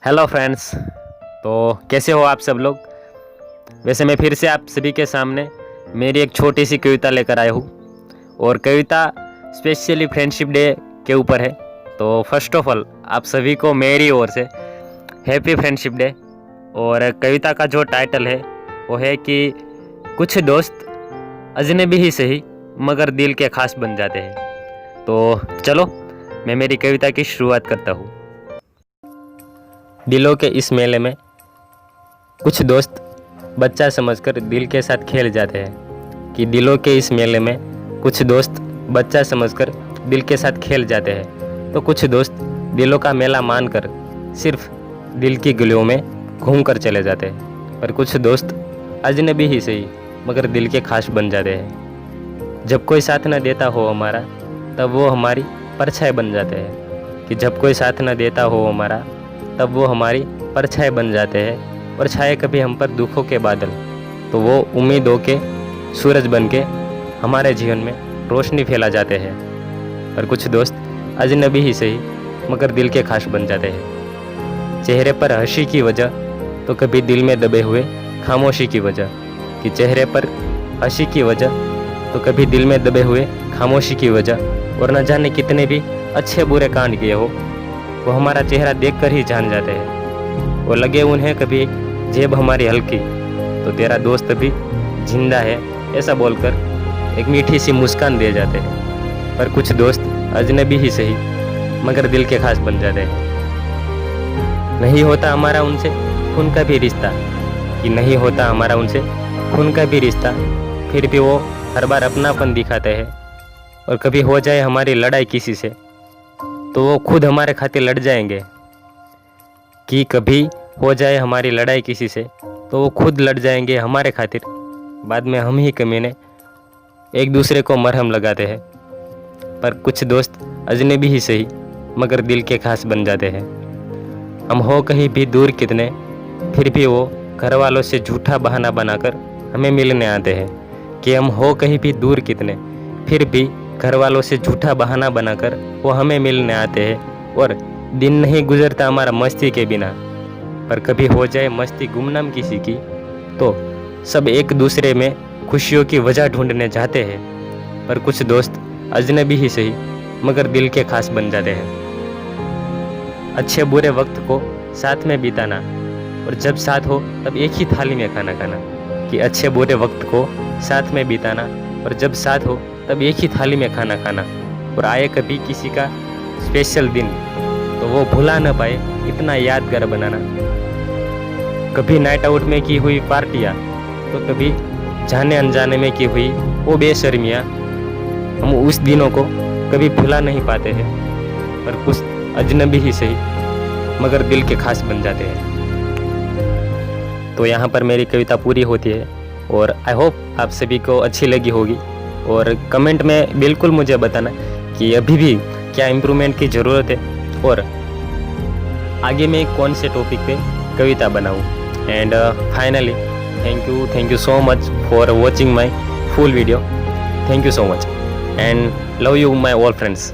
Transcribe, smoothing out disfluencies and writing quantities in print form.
Hello friends. तो कैसे हो आप सब लोग। वैसे मैं फिर से आप सभी के सामने मेरी एक छोटी सी कविता लेकर आया हूँ और कविता स्पेशली फ्रेंडशिप डे के ऊपर है। तो फर्स्ट ऑफ ऑल आप सभी को मेरी ओर से हैप्पी फ्रेंडशिप डे। और कविता का जो टाइटल है वो है कि कुछ दोस्त अजनबी ही सही मगर दिल के खास बन जाते हैं। तो चलो मैं मेरी कविता की शुरुआत करता हूँ। दिलों के इस मेले में कुछ दोस्त बच्चा समझकर दिल के साथ खेल जाते हैं कि दिलों के इस मेले में कुछ दोस्त बच्चा समझकर दिल के साथ खेल जाते हैं। तो कुछ दोस्त दिलों का मेला मानकर सिर्फ दिल की गलियों में घूम कर चले जाते हैं। पर कुछ दोस्त अजनबी ही सही मगर दिल के खास बन जाते हैं। जब कोई साथ न देता हो हमारा तब वो हमारी परछाई बन जाते हैं कि जब कोई साथ न देता हो हमारा तब वो हमारी परछाई बन जाते हैं। और छाए कभी हम पर दुखों के बादल तो वो उम्मीदों के सूरज बन के हमारे जीवन में रोशनी फैला जाते हैं। और कुछ दोस्त अजनबी ही सही मगर दिल के खास बन जाते हैं। चेहरे पर हंसी की वजह तो कभी दिल में दबे हुए खामोशी की वजह कि चेहरे पर हंसी की वजह तो कभी दिल में दबे हुए खामोशी की वजह। और न जाने कितने भी अच्छे बुरे कांड किए हो वो हमारा चेहरा देखकर ही जान जाते हैं। वो लगे उन्हें कभी जेब हमारी हल्की तो तेरा दोस्त भी जिंदा है ऐसा बोलकर एक मीठी सी मुस्कान दे जाते हैं। पर कुछ दोस्त अजनबी ही सही मगर दिल के खास बन जाते हैं। नहीं होता हमारा उनसे खून का भी रिश्ता कि नहीं होता हमारा उनसे खून का भी रिश्ता फिर भी वो हर बार अपनापन दिखाते हैं। और कभी हो जाए हमारी लड़ाई किसी से तो वो खुद हमारे खातिर लड़ जाएंगे कि कभी हो जाए हमारी लड़ाई किसी से तो वो खुद लड़ जाएंगे हमारे खातिर। बाद में हम ही कमीने एक दूसरे को मरहम लगाते हैं। पर कुछ दोस्त अजनबी ही सही मगर दिल के खास बन जाते हैं। हम हो कहीं भी दूर कितने फिर भी वो घर वालों से झूठा बहाना बनाकर हमें मिलने आते हैं कि हम हो कहीं भी दूर कितने फिर भी घर वालों से झूठा बहाना बनाकर वो हमें मिलने आते हैं। और दिन नहीं गुजरता हमारा मस्ती के बिना। पर कभी हो जाए मस्ती गुमनाम किसी की तो सब एक दूसरे में खुशियों की वजह ढूंढने जाते हैं। पर कुछ दोस्त अजनबी ही सही मगर दिल के खास बन जाते हैं। अच्छे बुरे वक्त को साथ में बिताना और जब साथ हो तब एक ही थाली में खाना खाना कि अच्छे बुरे वक्त को साथ में बिताना और जब साथ हो तब एक ही थाली में खाना खाना। और आए कभी किसी का स्पेशल दिन तो वो भुला न पाए इतना यादगार बनाना। कभी नाइट आउट में की हुई पार्टियाँ तो कभी जाने अनजाने में की हुई वो बेशर्मियाँ हम उस दिनों को कभी भुला नहीं पाते हैं। पर कुछ अजनबी ही सही मगर दिल के खास बन जाते हैं। तो यहाँ पर मेरी कविता पूरी होती है और आई होप आप सभी को अच्छी लगी होगी। और कमेंट में बिल्कुल मुझे बताना कि अभी भी क्या इम्प्रूवमेंट की ज़रूरत है और आगे मैं कौन से टॉपिक पे कविता बनाऊं। And finally thank you so much for watching my full video. Thank you so much and love you my all friends.